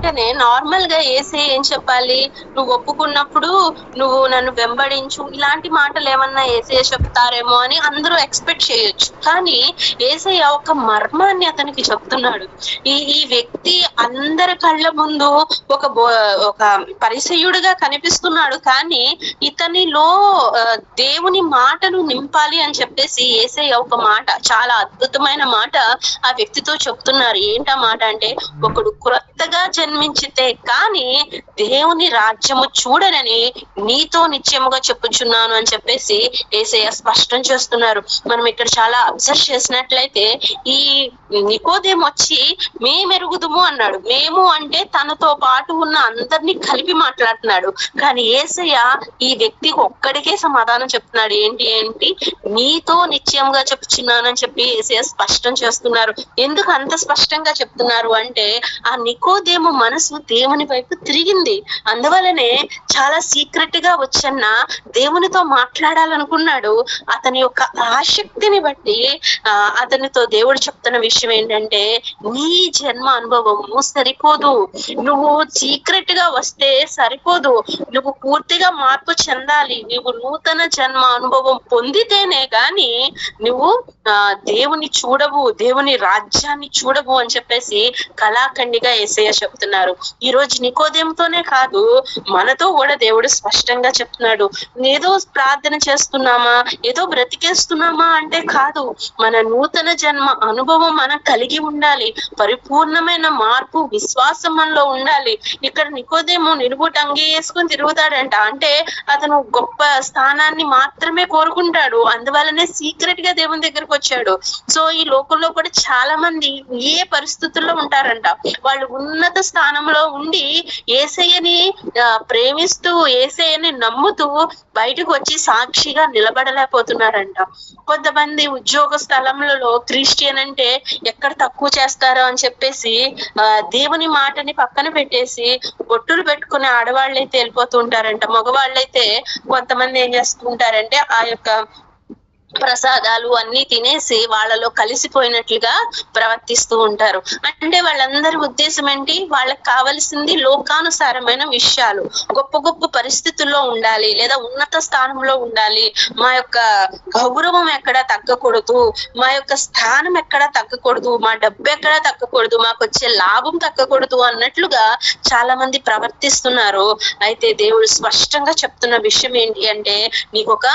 వెంటనే నార్మల్ గా యేసయ్య ఏం చెప్పాలి? నువ్వు ఒప్పుకున్నప్పుడు నువ్వు నన్ను వెంబడించు, ఇలాంటి మాటలు ఏమన్నా యేసయ్య చెప్తారేమో అని అందరూ ఎక్స్పెక్ట్ చేయొచ్చు. కానీ యేసయ్య ఒక మర్మాన్ని అతనికి చెప్తున్నాడు. ఈ వ్యక్తి అందరి కళ్ళ ముందు ఒక పరిసయ్యుడిగా కనిపిస్తున్నాడు, కానీ ఇతనిలో దేవుని మాటను నింపాలి అని చెప్పేసి యేసయ్య ఒక మాట, చాలా అద్భుతమైన మాట ఆ వ్యక్తితో చెప్తున్నారు. ఏంటా మాట అంటే, ఒకడు క్రొత్తగా జన్మించితే కానీ దేవుని రాజ్యము చూడనని నీతో నిశ్చయముగా చెప్పుచున్నాను అని చెప్పేసి యేసయ్య స్పష్టం చేస్తున్నారు. మనం ఇక్కడ చాలా అబ్జర్వ్ చేసినట్లయితే ఈ నికోదేము వచ్చి మేమెరుగుదుము అన్నాడు. మేము అంటే తనతో పాటు ఉన్న అందరినీ కలిపి మాట్లాడుతున్నాడు. కానీ యేసయ్య ఈ వ్యక్తికి ఒక్కడికే సమాధానం చెప్తున్నాడు. ఏంటి నీతో నిశ్చయంగా చెప్తున్నాను అని చెప్పి యేసయ్య స్పష్టం చేస్తున్నారు. ఎందుకు అంత స్పష్టంగా చెప్తున్నారు అంటే, ఆ నికోదేము మనసు దేవుని వైపు తిరిగింది. అందువలనే చాలా సీక్రెట్ గా వచ్చన్న దేవునితో మాట్లాడాలనుకున్నాడు. అతని యొక్క ఆసక్తిని బట్టి అతనితో దేవుడు చెప్తున్న విషయం ఏంటంటే, నీ జన్మ అనుభవము సరిపోదు, నువ్వు సీక్రెట్ గా వస్తే సరిపోదు, నువ్వు పూర్తిగా మార్పు చెందాలి, నువ్వు నూతన జన్మ అనుభవం పొందితేనే గాని నువ్వు దేవుని చూడవు, దేవుని రాజ్యాన్ని చూడవు అని చెప్పేసి కళాఖండిగా యేసయ్య చెప్తున్నారు. ఈ రోజు నికోదేముతోనే కాదు, మనతో కూడా దేవుడు స్పష్టంగా చెప్తున్నాడు. ఏదో ప్రార్థన చేస్తున్నామా, ఏదో బ్రతికేస్తున్నామా అంటే కాదు, మన నూతన జన్మ అనుభవం మనం కలిగి ఉండాలి, పరిపూర్ణమైన మార్పు విశ్వాసం మనలో ఉండాలి. ఇక్కడ నికోదేము నిలువుట అంగి వేసుకుని తిరుగుతాడంట, అంటే అతను గొప్ప స్థానాన్ని మాత్రమే కోరుకుంటాడు, అందువల్లనే సీక్రెట్ గా దేవుని దగ్గరకు వచ్చాడు. సో ఈ లోకంలో కూడా చాలా మంది ఏ పరిస్థితుల్లో ఉంటారంట, వాళ్ళు ఉన్నత స్థానంలో ఉండి యేసయ్యని ప్రేమిస్తూ యేసయ్యని నమ్ముతూ బయటకు వచ్చి సాక్షిగా నిలబడలేకపోతున్నారంట. కొంతమంది ఉద్యోగ స్థలంలో క్రిస్టియన్ అంటే ఎక్కడ తక్కువ చేస్తారో అని చెప్పేసి దేవుని మాటని పక్కన పెట్టేసి బొట్టులు పెట్టుకునే ఆడవాళ్ళైతే వెళ్ళిపోతూ ఉంటారంట. మగవాళ్ళైతే కొంతమంది ఏం చేస్తూ ఉంటారంటే ఆ యొక్క ప్రసాదాలు అన్ని తినేసి వాళ్ళలో కలిసిపోయినట్లుగా ప్రవర్తిస్తూ ఉంటారు. అంటే వాళ్ళందరి ఉద్దేశం ఏంటి, వాళ్ళకి కావలసింది లోకానుసారమైన విషయాలు, గొప్ప గొప్ప పరిస్థితుల్లో ఉండాలి, లేదా ఉన్నత స్థానంలో ఉండాలి, మా యొక్క గౌరవం ఎక్కడా తగ్గకూడదు, మా యొక్క స్థానం ఎక్కడా తగ్గకూడదు, మా డబ్బు ఎక్కడా తగ్గకూడదు, మాకు వచ్చే లాభం తగ్గకూడదు అన్నట్లుగా చాలా మంది ప్రవర్తిస్తున్నారు. అయితే దేవుడు స్పష్టంగా చెప్తున్న విషయం ఏంటి అంటే, నీకు ఒక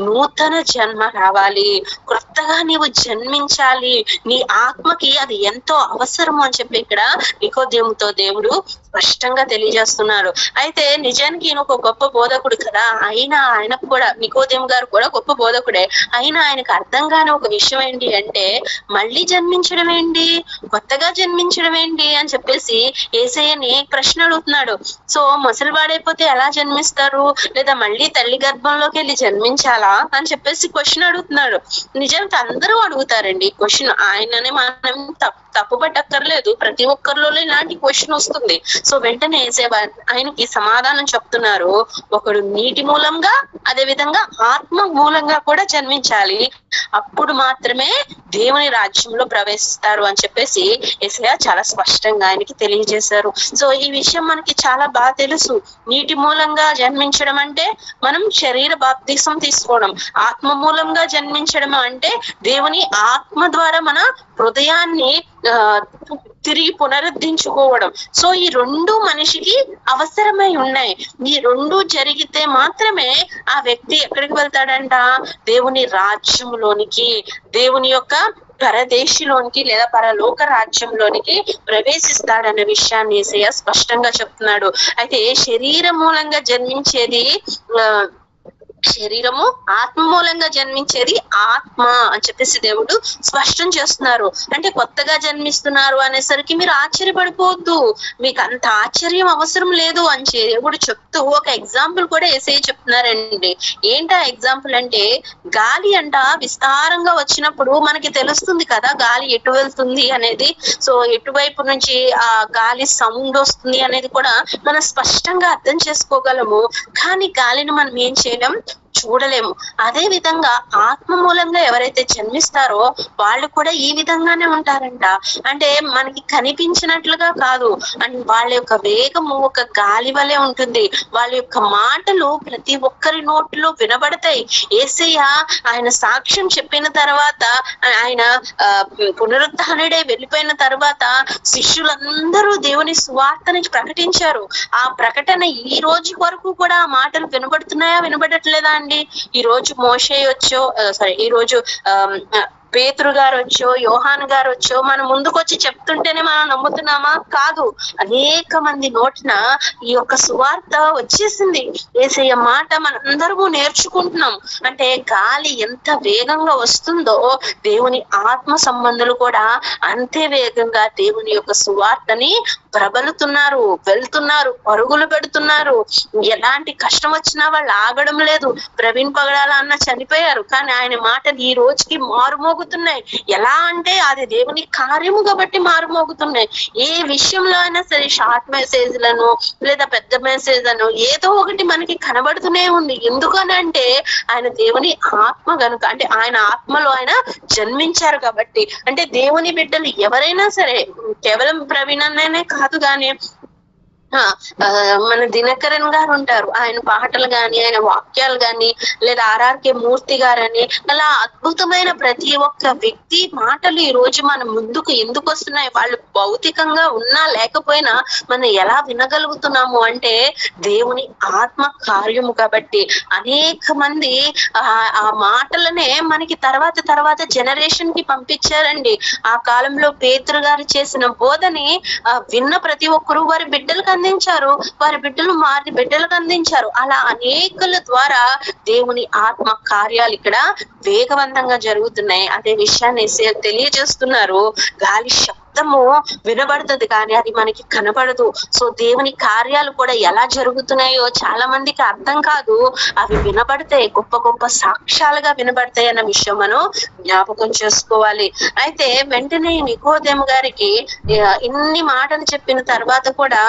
నూతన జన్మ రావాలి, కొత్తగా నీవు జన్మించాలి, నీ ఆత్మకి అది ఎంతో అవసరము అని చెప్పి ఇక్కడ నికోదేముతో దేవుడు స్పష్టంగా తెలియజేస్తున్నారు. అయితే నిజానికి ఈయన ఒక గొప్ప బోధకుడు కదా, ఆయనకు కూడా నికోదేము గారు కూడా గొప్ప బోధకుడే. అయినా ఆయనకు అర్థం కాని ఒక విషయం ఏంటి అంటే, మళ్ళీ జన్మించడం ఏంటి, కొత్తగా జన్మించడం ఏంటి అని చెప్పేసి యేసయ్యని ప్రశ్న అడుగుతున్నాడు. సో ముసలివాడైపోతే ఎలా జన్మిస్తారు, లేదా మళ్ళీ తల్లి గర్భంలోకి వెళ్ళి జన్మించాలా అని చెప్పేసి క్వశ్చన్ అడుగుతున్నాడు. నిజానికి అందరూ అడుగుతారండి క్వశ్చన్, ఆయననే మనం తప్పు పట్టక్కర్లేదు, ప్రతి ఒక్కరిలో ఇలాంటి క్వశ్చన్ వస్తుంది. సో వెంటనే ఆయనకి సమాధానం చెప్తున్నారు, ఒకడు నీటి మూలంగా అదే విధంగా ఆత్మ మూలంగా కూడా జన్మించాలి, అప్పుడు మాత్రమే దేవుని రాజ్యంలో ప్రవేశిస్తారు అని చెప్పేసి యేసయ్య చాలా స్పష్టంగా ఆయనకి తెలియజేశారు. సో ఈ విషయం మనకి చాలా బాగా తెలుసు. నీటి మూలంగా జన్మించడం అంటే మనం శరీర బాప్తిసం తీసుకోవడం, ఆత్మ మూలంగా జన్మించడం అంటే దేవుని ఆత్మ ద్వారా మన హృదయాన్ని తిరిగి పునరుద్ధరించుకోవడం. సో ఈ రెండు మనిషికి అవసరమై ఉన్నాయి. ఈ రెండు జరిగితే మాత్రమే ఆ వ్యక్తి ఎక్కడికి వెళ్తాడంట, దేవుని రాజ్యంలోనికి, దేవుని యొక్క పరదేశిలోనికి లేదా పరలోక రాజ్యంలోనికి ప్రవేశిస్తాడన్న విషయాన్ని యేసయ్య స్పష్టంగా చెప్తున్నాడు. అయితే శరీర మూలంగా జన్మించేది శరీరము, ఆత్మ మూలంగా జన్మించేది ఆత్మ అని చెప్పేసి దేవుడు స్పష్టం చేస్తున్నారు. అంటే కొత్తగా జన్మిస్తున్నారు అనేసరికి మీరు ఆశ్చర్యపడిపోవద్దు, మీకు అంత ఆశ్చర్యం అవసరం లేదు అని దేవుడు చెప్తూ ఒక ఎగ్జాంపుల్ కూడా యేసయ్య చెప్తున్నారండి. ఏంటా ఎగ్జాంపుల్ అంటే, గాలి అంట విస్తారంగా వచ్చినప్పుడు మనకి తెలుస్తుంది కదా గాలి ఎటు వెళ్తుంది అనేది. సో ఎటువైపు నుంచి ఆ గాలి సౌండ్ వస్తుంది అనేది కూడా మనం స్పష్టంగా అర్థం చేసుకోగలము. కానీ గాలిని మనం ఏం చేయలేం, చూడలేము. అదే విధంగా ఆత్మ మూలంగా ఎవరైతే జన్మిస్తారో వాళ్ళు కూడా ఈ విధంగానే ఉంటారంట. అంటే మనకి కనిపించినట్లుగా కాదు, అండ్ వాళ్ళ యొక్క వేగము ఒక గాలి వలె ఉంటుంది. వాళ్ళ యొక్క మాటలు ప్రతి ఒక్కరి నోట్లో వినబడతాయి. యేసయ్య ఆయన సాక్ష్యం చెప్పిన తర్వాత, ఆయన పునరుద్ధానుడై వెళ్ళిపోయిన తర్వాత శిష్యులందరూ దేవుని సువార్తని ప్రకటించారు. ఆ ప్రకటన ఈ రోజు వరకు కూడా ఆ మాటలు వినబడుతున్నాయా, వినబడట్లేదా అండి? ఈ రోజు మోషే వచ్చో ఈ రోజు పేతురు గారు వచ్చో, యోహాను గారు వచ్చో మన ముందుకొచ్చి చెప్తుంటేనే మనం నమ్ముతున్నామా? కాదు. అనేక మంది నోటిన ఈ యొక్క సువార్త వచ్చేసింది. యేసయ్య మాట మనందరము నేర్చుకుంటున్నాం. అంటే గాలి ఎంత వేగంగా వస్తుందో దేవుని ఆత్మ సంబంధులు కూడా అంతే వేగంగా దేవుని యొక్క సువార్తని ప్రబలుతున్నారు, వెళ్తున్నారు, పరుగులు పెడుతున్నారు. ఎలాంటి కష్టం వచ్చినా వాళ్ళు ఆగడం లేదు. ప్రవీణ్ పగడాల అన్న చనిపోయారు, కానీ ఆయన మాటలు ఈ రోజుకి మారుమోగుతున్నాయి. ఎలా అంటే అది దేవుని కార్యము కాబట్టి మారుమోగుతున్నాయి. ఏ విషయంలో అయినా సరే షార్ట్ మెసేజ్లను లేదా పెద్ద మెసేజ్లను ఏదో ఒకటి మనకి కనబడుతూనే ఉంది. ఎందుకనంటే ఆయన దేవుని ఆత్మ గనుక, అంటే ఆయన ఆత్మలో ఆయన జన్మించారు కాబట్టి. అంటే దేవుని బిడ్డలు ఎవరైనా సరే, కేవలం ప్రవీణ్ అన్ననే కాదు కానీ మన దినకరన్ గారు ఉంటారు, ఆయన పాటలు గాని, ఆయన వాక్యాలు గాని, లేదా ఆర్ఆర్కే మూర్తి గారని, అలా అద్భుతమైన ప్రతి ఒక్క వ్యక్తి మాటలు ఈ రోజు మన ముందుకు ఎందుకు వస్తున్నాయి? వాళ్ళు భౌతికంగా ఉన్నా లేకపోయినా మనం ఎలా వినగలుగుతున్నాము అంటే దేవుని ఆత్మ కార్యము కాబట్టి. అనేక మంది ఆ మాటలనే మనకి తర్వాత జనరేషన్ కి పంపించారండి. ఆ కాలంలో పేతురు గారు చేసిన బోధని విన్న ప్రతి ఒక్కరు వారి బిడ్డలకు అందించారు, వారి బిడ్డలు మారి బిడ్డలకు అందించారు. అలా అనేకుల ద్వారా దేవుని ఆత్మ కార్యాలు ఇక్కడ వేగవంతంగా జరుగుతున్నాయి. అదే విషయాన్ని తెలియజేస్తున్నారు. గాలి శబ్దము వినబడుతుంది కానీ అది మనకి కనబడదు. సో దేవుని కార్యాలు కూడా ఎలా జరుగుతున్నాయో చాలా మందికి అర్థం కాదు. అవి వినబడతాయి, గొప్ప గొప్ప సాక్ష్యాలుగా వినబడతాయి అన్న విషయం మనం జ్ఞాపకం చేసుకోవాలి. అయితే వెంటనే నికోదేము గారికి ఇన్ని మాటలు చెప్పిన తర్వాత కూడా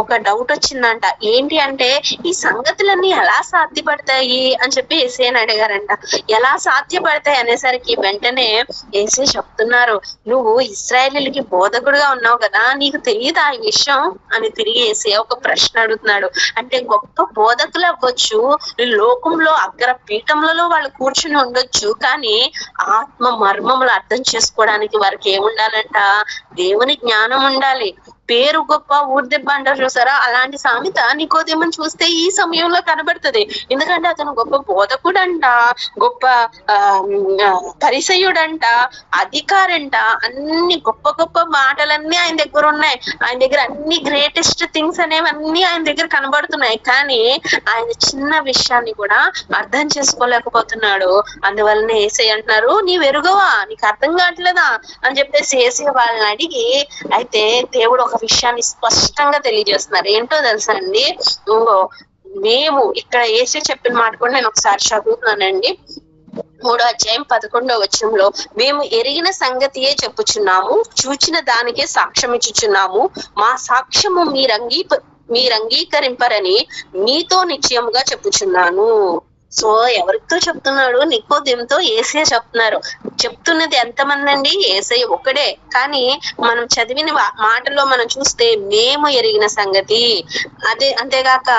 ఒక డౌట్ వచ్చిందంట. ఏంటి అంటే, ఈ సంగతులన్నీ ఎలా సాధ్యపడతాయి అని చెప్పి యేసయ్యని అడిగారంట. ఎలా సాధ్యపడతాయి అనేసరికి వెంటనే యేసయ్య చెప్తున్నారు, నువ్వు ఇశ్రాయేలీయులకి బోధకుడుగా ఉన్నావు కదా, నీకు తెలియదా ఈ విషయం అని తిరిగి యేసయ్య ఒక ప్రశ్న అడుగుతున్నాడు. అంటే గొప్ప బోధకులు అవ్వచ్చు, లోకంలో అగ్ర పీఠములలో వాళ్ళు కూర్చుని ఉండొచ్చు, కానీ ఆత్మ మర్మములు అర్థం చేసుకోవడానికి వారికి ఏముండాలంట? దేవుని జ్ఞానం ఉండాలి. పేరు గొప్ప ఊరి దెబ్బ అంటారు చూసారా, అలాంటి సామెత నికోదేముని చూస్తే ఈ సమయంలో కనబడుతుంది. ఎందుకంటే అతను గొప్ప బోధకుడంట, గొప్ప పరిసయుడంట, అధికారంట, అన్ని గొప్ప గొప్ప మాటలన్నీ ఆయన దగ్గర ఉన్నాయి. ఆయన దగ్గర అన్ని గ్రేటెస్ట్ థింగ్స్ అనేవన్నీ ఆయన దగ్గర కనబడుతున్నాయి. కానీ ఆయన చిన్న విషయాన్ని కూడా అర్థం చేసుకోలేకపోతున్నాడు. అందువల్లనే యేసయ్య అంటున్నారు, నీవు ఎరుగవా, నీకు అర్థం కావట్లేదా అని చెప్పేసి యేసయ్య వాళ్ళని అడిగి, అయితే దేవుడు ఒక విషయాన్ని స్పష్టంగా తెలియజేస్తున్నారు. ఏంటో తెలుసా అండి, మేము ఇక్కడ యేసయ్య చెప్పిన మాట కూడా నేను ఒకసారి చదువుతున్నానండి. 3వ అధ్యాయం 11వ వచనంలో, మేము ఎరిగిన సంగతియే చెప్పుచున్నాము, చూచిన దానికే సాక్ష్యం ఇచ్చుచున్నాము, మా సాక్ష్యము మీరు అంగీకరింపరని మీతో నిశ్చయముగా చెప్పుచున్నాను. సో ఎవరితో చెప్తున్నాడు? నికోదేముతో యేసయ్య చెప్తున్నారు. చెప్తున్నది ఎంతమంది అండి? యేసయ్య ఒకడే. కానీ మనం చదివిన మాటలో మనం చూస్తే మేము ఎరిగిన సంగతి, అంతేగాక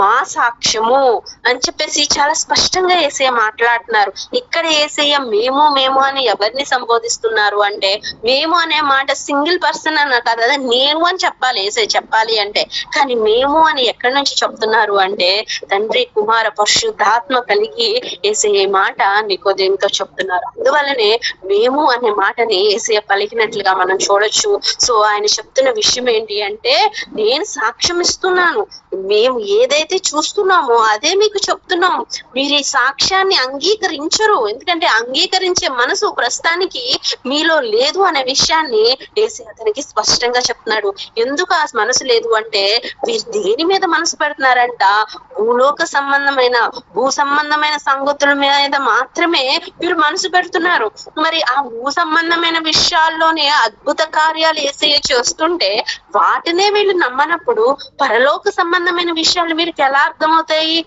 మా సాక్ష్యము అని చెప్పేసి చాలా స్పష్టంగా యేసయ్య మాట్లాడుతున్నారు. ఇక్కడ యేసయ్య మేము అని ఎవరిని సంబోధిస్తున్నారు అంటే, మేము అనే మాట సింగిల్ పర్సన్ అన్న కదా, అదే నేను అని చెప్పాలి యేసయ్య చెప్పాలి అంటే. కానీ మేము అని ఎక్కడి నుంచి చెప్తున్నారు అంటే, తండ్రి కుమార పరిశుద్ధాత్మ కలిగి యేసయ్య మాట నికోదేముతో చెప్తున్నారు. అందువల్లనే మేము అనే మాటని యేసయ్య పలికినట్లుగా మనం చూడొచ్చు. సో ఆయన చెప్తున్న విషయం ఏంటి అంటే, నేను సాక్ష్యం ఇస్తున్నాను, మేము ఏదైతే చూస్తున్నామో అదే మీకు చెప్తున్నాము. మీరు ఈ సాక్ష్యాన్ని అంగీకరించరు, ఎందుకంటే అంగీకరించే మనసు ప్రస్తుతానికి మీలో లేదు అనే విషయాన్ని యేసయ్య అతనికి స్పష్టంగా చెప్తున్నాడు. ఎందుకు ఆ మనసు లేదు అంటే, మీరు దేని మీద మనసు పెడుతున్నారంట? భూలోక సంబంధమైన భూ సంబంధమైన సంగతుల మీద మాత్రమే మీరు మనసు పెడుతున్నారు. మరి ఆ భూ సంబంధమైన విషయాల్లోనే అద్భుత కార్యాలు యేసయ్య చేస్తుంటే వాటినే వీళ్ళు నమ్మనప్పుడు పరలోక సంబంధమైన విషయాలు వీరికి ఎలా అర్థమవుతాయి?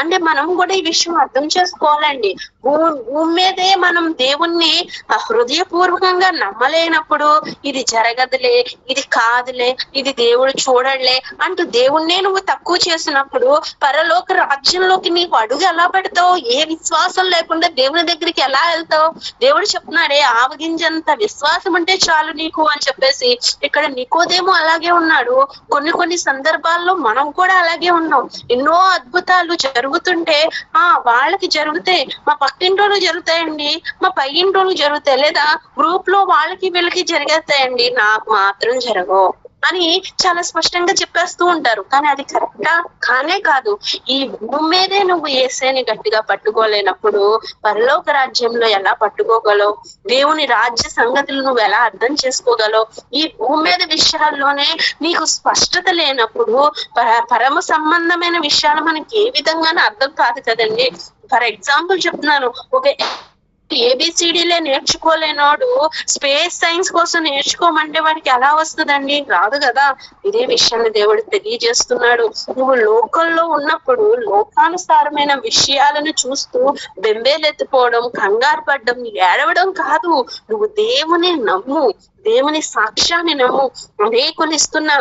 అంటే మనం కూడా ఈ విషయం అర్థం చేసుకోవాలండి. భూమి మీదే మనం దేవుణ్ణి హృదయపూర్వకంగా నమ్మలేనప్పుడు ఇది జరగదులే, ఇది కాదులే, ఇది దేవుడు చూడలే అంటూ దేవుణ్ణే నువ్వు తక్కువ చేసినప్పుడు పరలోక రాజ్యంలోకి నీకు అడుగు ఎలా పెడతావు? ఏ విశ్వాసం లేకుండా దేవుని దగ్గరికి ఎలా వెళ్తావు? దేవుడు చెప్తున్నాడే ఆవగింజంత విశ్వాసం అంటే చాలు నీకు అని చెప్పేసి. ఇక్కడ నికోదేమో అలాగే ఉన్నాడు. కొన్ని సందర్భాల్లో మనం కూడా అలాగే ఉన్నాం. ఎన్నో అద్భుతాలు జరుగుతుంటే వాళ్ళకి జరుగుతాయి, మా పక్కింటోళ్ళు జరుగుతాయండి, మా పై ఇంటోళ్ళు జరుగుతాయి, లేదా గ్రూప్ లో వాళ్ళకి వీళ్ళకి జరిగేస్తాయండి, నాకు మాత్రం జరగవు అని చాలా స్పష్టంగా చెప్పేస్తూ ఉంటారు. కానీ అది కరెక్టా? కానే కాదు. ఈ భూమి మీదే నువ్వు యేసేని గట్టిగా పట్టుకోలేనప్పుడు పరలోక రాజ్యంలో ఎలా పట్టుకోగలవు? దేవుని రాజ్య సంగతులు నువ్వు ఎలా అర్థం చేసుకోగలవు? ఈ భూమి మీద విషయాల్లోనే నీకు స్పష్టత లేనప్పుడు పరమ సంబంధమైన విషయాలు మనకి ఏ విధంగానూ అర్థం కాదు కదండి. ఫర్ ఎగ్జాంపుల్ చెప్తున్నాను, ఒక ఏబిసిడీలే నేర్చుకోలేనోడు స్పేస్ సైన్స్ కోసం నేర్చుకోమంటే వాడికి ఎలా వస్తుందండి? రాదు కదా. ఇదే విషయాన్ని దేవుడు తెలియజేస్తున్నాడు. నువ్వు లోకంలో ఉన్నప్పుడు లోకానుసారమైన విషయాలను చూస్తూ బెంబేలెత్తిపోవడం, కంగారు పడ్డం, ఏడవడం కాదు. నువ్వు దేవుని నమ్ము, దేవుని సాక్ష్యాన్ని నమ్ము. అనేకులు ఇస్తున్న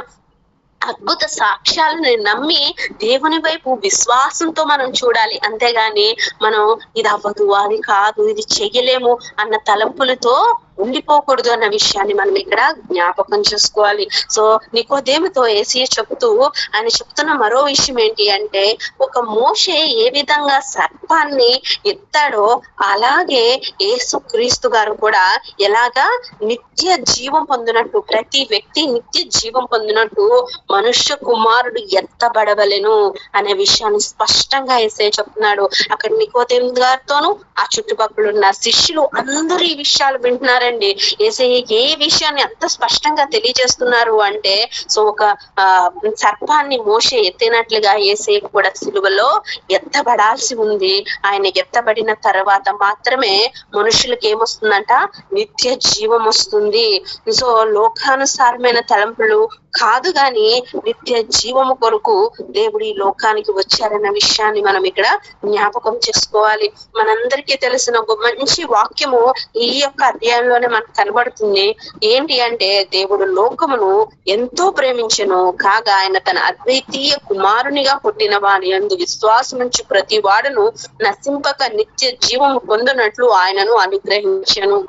అద్భుత సాక్ష్యాలను నమ్మి దేవుని వైపు విశ్వాసంతో మనం చూడాలి. అంతేగాని మనం ఇది అవ్వదు, అది కాదు, ఇది చెయ్యలేము అన్న తలంపులతో ఉండిపోకూడదు అన్న విషయాన్ని మనం ఇక్కడ జ్ఞాపకం చేసుకోవాలి. సో నికోదేముతో యేసయ్య ఆయన చెప్తున్న మరో విషయం ఏంటి అంటే, ఒక మోషే ఏ విధంగా సర్పాన్ని ఎత్తాడో అలాగే యేసుక్రీస్తు గారు కూడా ఎలాగా నిత్య జీవం పొందినట్టు, ప్రతి వ్యక్తి నిత్య జీవం పొందినట్టు మనుష్య కుమారుడు ఎత్తబడవలెను అనే విషయాన్ని స్పష్టంగా యేసయ్య చెప్తున్నాడు. అక్కడ నికోదేము గారితోనూ ఆ చుట్టుపక్కల ఉన్న శిష్యులు అందరూ ఈ విషయాలు వింటున్నారు. యేసయ్య ఏ విషయాన్ని అంత స్పష్టంగా తెలియజేస్తున్నారు అంటే, సో ఒక సర్పాన్ని మోషే ఎత్తినట్లుగా యేసయ్య కూడా సిలువలో ఎత్తబడాల్సి ఉంది. ఆయన ఎత్తబడిన తర్వాత మాత్రమే మనుషులకు ఏమొస్తుందంట? నిత్య జీవం వస్తుంది. సో లోకానుసారమైన తలంపులు కాదు గాని నిత్య జీవము కొరకు దేవుడు ఈ లోకానికి వచ్చారన్న విషయాన్ని మనం ఇక్కడ జ్ఞాపకం చేసుకోవాలి. మనందరికీ తెలిసిన ఒక మంచి వాక్యము ఈ యొక్క అధ్యాయంలోనే మనకు కనబడుతుంది. ఏంటి అంటే, దేవుడు లోకమును ఎంతో ప్రేమించెను కాగా ఆయన తన అద్వితీయ కుమారునిగా పుట్టిన వాని యందు విశ్వాసం నుంచి ప్రతి వాడును నశింపక నిత్య జీవము పొందినట్లు ఆయనను అనుగ్రహించెను.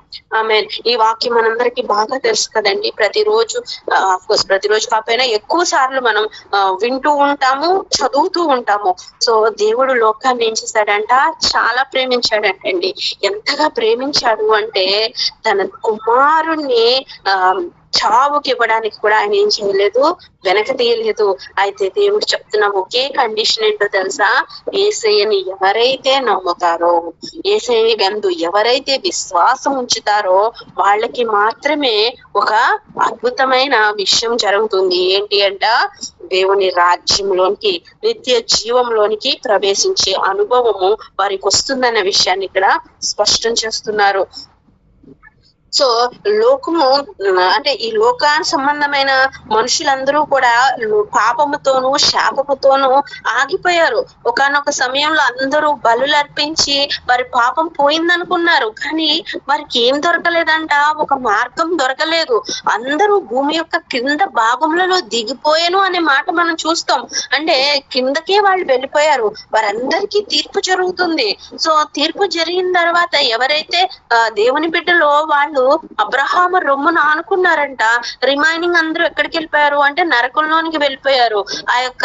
ఆమేన్. ఈ వాక్యం మనందరికీ బాగా తెలుసు కదండి. ప్రతిరోజు ప్రతిరోజు కాకపోయినా ఎక్కువ సార్లు మనం వింటూ ఉంటాము, చదువుతూ ఉంటాము. సో దేవుడు లోకాన్ని ఏం చేశాడంట? చాలా ప్రేమించాడంటండి. ఎంతగా ప్రేమించాడు అంటే తన కుమారుణ్ణి చావుకి ఇవ్వడానికి కూడా ఆయన ఏం చేయలేదు, వెనక తీయలేదు. అయితే దేవుడు చెప్తున్న ఒకే కండిషన్ ఏంటో తెలుసా? యేసయ్యని ఎవరైతే నమ్ముతారో, యేసయ్య యందు ఎవరైతే విశ్వాసం ఉంచుతారో వాళ్ళకి మాత్రమే ఒక అద్భుతమైన విషయం జరుగుతుంది. ఏంటి అంట? దేవుని రాజ్యంలోనికి, నిత్య జీవంలోనికి ప్రవేశించే అనుభవము వారికి వస్తుందన్న విషయాన్ని ఇక్కడ స్పష్టం చేస్తున్నారు. సో లోకము అంటే ఈ లోకానికి సంబంధమైన మనుషులందరూ కూడా పాపముతోనూ శాపముతోనూ ఆగిపోయారు. ఒకానొక సమయంలో అందరూ బలులు అర్పించి వారి పాపం పోయిందనుకున్నారు. కానీ వారికి ఏం దొరకలేదంట? ఒక మార్గం దొరకలేదు. అందరూ భూమి యొక్క కింద భాగములలో దిగిపోయాను అనే మాట మనం చూస్తాం. అంటే కిందకే వాళ్ళు వెళ్ళిపోయారు. వారందరికీ తీర్పు జరుగుతుంది. సో తీర్పు జరిగిన తర్వాత ఎవరైతే దేవుని బిడ్డలో వాళ్ళు అబ్రహాము రొమ్మును ఆనుకున్నారంట, రిమైనింగ్ అందరూ ఎక్కడికి వెళ్ళిపోయారు అంటే నరకంలోనికి వెళ్ళిపోయారు. ఆ యొక్క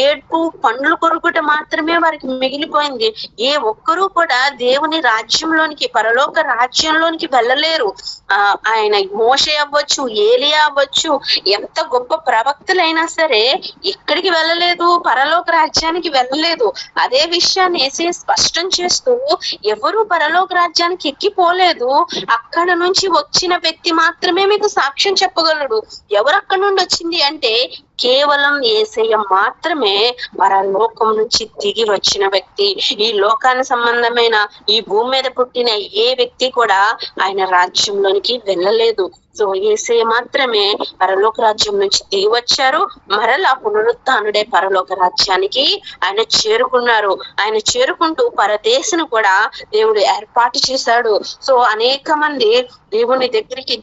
ఏడ్పు పండ్లు కొరుకుట మాత్రమే వారికి మిగిలిపోయింది. ఏ ఒక్కరూ కూడా దేవుని రాజ్యంలోనికి, పరలోక రాజ్యంలోనికి వెళ్ళలేరు. ఆయన మోషే అవ్వచ్చు, ఏలియా అవ్వచ్చు, ఎంత గొప్ప ప్రవక్తలైనా సరే ఎక్కడికి వెళ్ళలేదు, పరలోక రాజ్యానికి వెళ్ళలేదు. అదే విషయాన్ని యేసయ్య స్పష్టం చేస్తూ ఎవరు పరలోక రాజ్యానికి ఎక్కిపోలేదు. అక్కడ నుంచి వచ్చిన వ్యక్తి మాత్రమే మీకు సాక్ష్యం చెప్పగలడు. ఎవరు అక్కడ నుండి వచ్చింది అంటే కేవలం యేసయ్య మాత్రమే పరలోకం నుంచి దిగి వచ్చిన వ్యక్తి. ఈ లోకానికి సంబంధమైన ఈ భూమి మీద పుట్టిన ఏ వ్యక్తి కూడా ఆయన రాజ్యంలోనికి వెళ్ళలేదు. సో యేసయ్య మాత్రమే పరలోక రాజ్యం నుంచి దిగి వచ్చారు, మరలా పునరుత్థానుడే పరలోక రాజ్యానికి ఆయన చేరుకున్నారు. ఆయన చేరుకుంటూ పరదేశను కూడా దేవుడు ఏర్పాటు చేశాడు. సో అనేక మంది దేవుని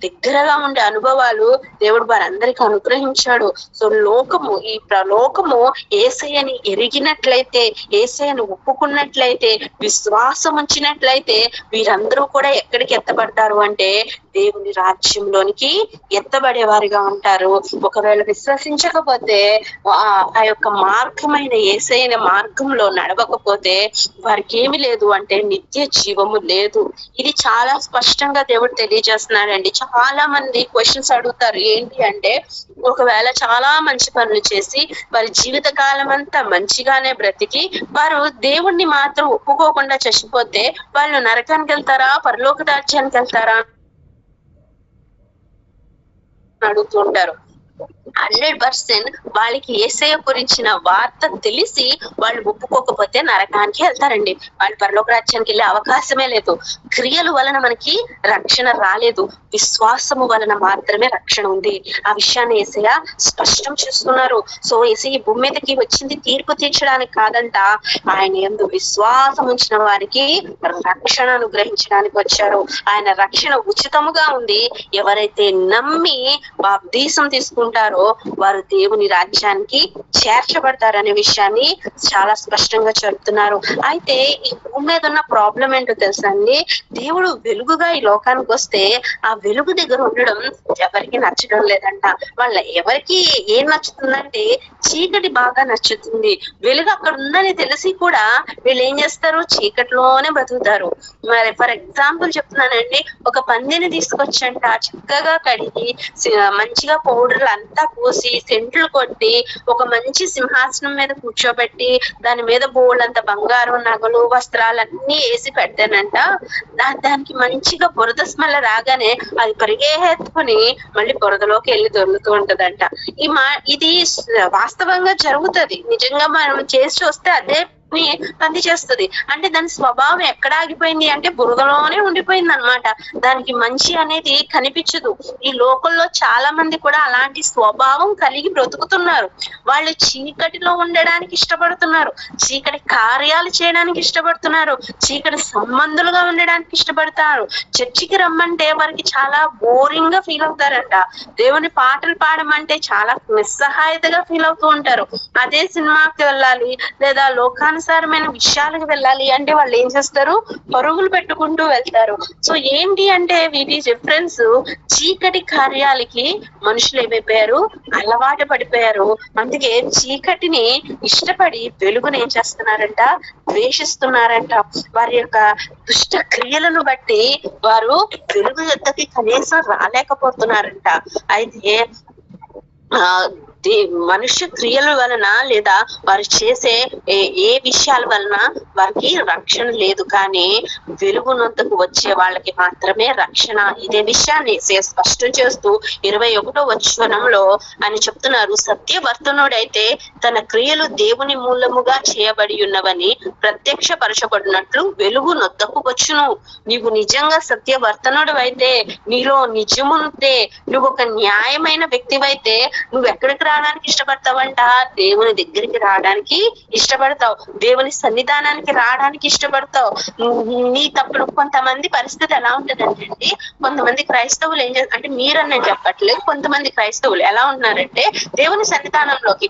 దగ్గరగా ఉండే అనుభవాలు దేవుడు వారందరికీ అనుగ్రహించాడు. సో ఈ లోకము యేసయ్యని ఎరిగినట్లయితే, యేసయ్యను ఒప్పుకున్నట్లయితే, విశ్వాసం ఉంచినట్లయితే వీరందరూ కూడా ఎక్కడికి ఎత్తబడతారు అంటే దేవుని రాజ్యంలోనికి ఎత్తబడే వారిగా ఉంటారు. ఒకవేళ విశ్వసించకపోతే, ఆ యొక్క మార్గమైన యేసయ్య మార్గంలో నడవకపోతే వారికి ఏమి లేదు అంటే నిత్య జీవము లేదు. ఇది చాలా స్పష్టంగా దేవుడు తెలియజేస్తున్నాడండి. చాలా మంది క్వశ్చన్స్ అడుగుతారు, ఏంటి అంటే ఒకవేళ చాలా మంచి పనులు చేసి వారి జీవిత కాలం అంతా మంచిగానే బ్రతికి వారు దేవుణ్ణి మాత్రం ఒప్పుకోకుండా చచ్చిపోతే వాళ్ళు నరకానికి వెళ్తారా, పరలోక రాజ్యానికి వెళ్తారా అడుగుతుంటారు. 100% వాళ్ళకి యేసయ్య గురించిన వార్త తెలిసి వాళ్ళు ఒప్పుకోకపోతే నరకానికి వెళ్తారండి. వాళ్ళు పరలోక రాజ్యానికి వెళ్ళే అవకాశమే లేదు. క్రియల వలన మనకి రక్షణ రాలేదు, విశ్వాసము వలన మాత్రమే రక్షణ ఉంది. ఆ విషయాన్ని యేసయ్య స్పష్టం చేస్తున్నారు. సో యేసయ్య భూమి మీదకి వచ్చింది తీర్పు తీర్చడానికి కాదంట, ఆయన యందు విశ్వాసం ఉంచిన వారికి రక్షణ అనుగ్రహించడానికి వచ్చారు. ఆయన రక్షణ ఉచితముగా ఉంది. ఎవరైతే నమ్మి బాప్తీసం తీసుకుంటారో వారు దేవుని రాజ్యానికి చేర్చబడతారనే విషయాన్ని చాలా స్పష్టంగా చెప్తున్నారు. అయితే ఈ భూమి మీద ఉన్న ప్రాబ్లం ఏంటో తెలుసా అండి, దేవుడు వెలుగుగా ఈ లోకానికి వస్తే ఆ వెలుగు దగ్గర ఉండడం ఎవరికి నచ్చడం లేదంట. ఎవరికి ఏం నచ్చుతుందంటే చీకటి బాగా నచ్చుతుంది. వెలుగు అక్కడ ఉందని తెలిసి కూడా వీళ్ళు ఏం చేస్తారు, చీకటిలోనే బతుకుతారు. మరి ఫర్ ఎగ్జాంపుల్ చెప్తున్నానండి, ఒక పందిని తీసుకొచ్చంట చక్కగా కడిగి మంచిగా పౌడర్లు అంతా పూసి సెంట్లు కొట్టి ఒక మంచి సింహాసనం మీద కూర్చోబెట్టి దాని మీద బోళ్ళంత బంగారం, నగలు, వస్త్రాలన్నీ వేసి పెడతానంట. దానికి మంచిగా బురద స్మెల్ రాగానే అది పరిగెత్తుకుని మళ్ళీ బురదలోకి వెళ్ళి దొరుకుతూ ఉంటదంట. ఇది వాస్తవంగా జరుగుతుంది. నిజంగా మనం చేసి చూస్తే అదే పంది చేస్తుంది. అంటే దాని స్వభావం ఎక్కడ ఆగిపోయింది అంటే బురదలోనే ఉండిపోయింది అనమాట. దానికి మంచి అనేది కనిపించదు. ఈ లోకంలో చాలా మంది కూడా అలాంటి స్వభావం కలిగి బ్రతుకుతున్నారు. వాళ్ళు చీకటిలో ఉండడానికి ఇష్టపడుతున్నారు, చీకటి కార్యాలు చేయడానికి ఇష్టపడుతున్నారు, చీకటి సంబంధులుగా ఉండడానికి ఇష్టపడతారు. చర్చికి రమ్మంటే వారికి చాలా బోరింగ్ గా ఫీల్ అవుతారంట. దేవుని పాటలు పాడమంటే చాలా నిస్సహాయతగా ఫీల్ అవుతూ ఉంటారు. అదే సినిమాకి వెళ్ళాలి లేదా లోకానుసారమైన విషయాలకు వెళ్ళాలి అంటే వాళ్ళు ఏం చేస్తారు, పరుగులు పెట్టుకుంటూ వెళ్తారు. సో ఏంటి అంటే వీటి డిఫరెన్స్, చీకటి కార్యాలకి మనుషులు ఏమైపోయారు, అలవాటు పడిపోయారు. అందుకే చీకటిని ఇష్టపడి వెలుగుని ఏం చేస్తున్నారంట, ద్వేషిస్తున్నారంట. వారి యొక్క దుష్ట క్రియలను బట్టి వారు వెలుగు యొద్దకి కనీసం రాలేకపోతున్నారంట. అయితే మనుష్య క్రియల వలన లేదా వారు చేసే ఏ విషయాల వలన వారికి రక్షణ లేదు, కానీ వెలుగునొద్దకు వచ్చే వాళ్ళకి మాత్రమే రక్షణ. ఇదే విషయాన్ని స్పష్టం చేస్తూ 21వ వచనంలో ఆయన చెప్తున్నారు, సత్యవర్తనుడైతే తన క్రియలు దేవుని మూలముగా చేయబడి ఉన్నవని ప్రత్యక్షపరచబడినట్లు వెలుగునొద్దకు వచ్చును. నీవు నిజంగా సత్యవర్తనుడు అయితే, నీలో నిజముంటే, నువ్వు ఒక న్యాయమైన వ్యక్తివైతే నువ్వు ఎక్కడికి రావడానికి ఇష్టపడతావంట, దేవుని దగ్గరికి రావడానికి ఇష్టపడతావు, దేవుని సన్నిధానానికి రావడానికి ఇష్టపడతావు. నీ తప్పుడు కొంతమంది పరిస్థితి ఎలా ఉంటదంటే అండి, కొంతమంది క్రైస్తవులు ఏం చేస్తారు అంటే, మీరని నేను చెప్పట్లేదు, కొంతమంది క్రైస్తవులు ఎలా ఉన్నారంటే దేవుని సన్నిధానంలోకి